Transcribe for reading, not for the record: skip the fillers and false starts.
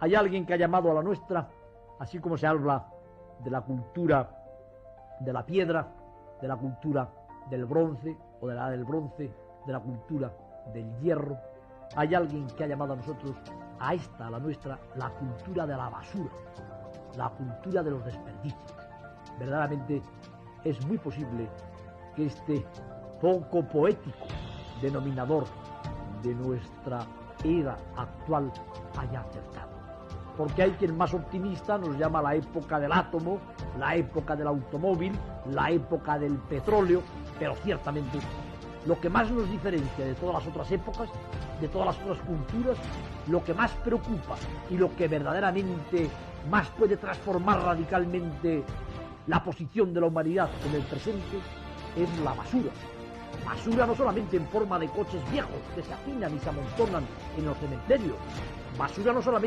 Hay alguien que ha llamado a la nuestra, así como se habla de la cultura de la piedra, de la cultura del bronce o de la edad del bronce, de la cultura del hierro. Hay alguien que ha llamado a nosotros, a esta, a la nuestra, la cultura de la basura, la cultura de los desperdicios. Verdaderamente es muy posible que este poco poético denominador de nuestra era actual haya acertado. Porque hay quien más optimista nos llama la época del átomo, la época del automóvil, la época del petróleo, pero ciertamente lo que más nos diferencia de todas las otras épocas, de todas las otras culturas, lo que más preocupa y lo que verdaderamente más puede transformar radicalmente la posición de la humanidad en el presente es la basura. Basura no solamente en forma de coches viejos que se apinan y se amontonan en los cementerios, basura no solamente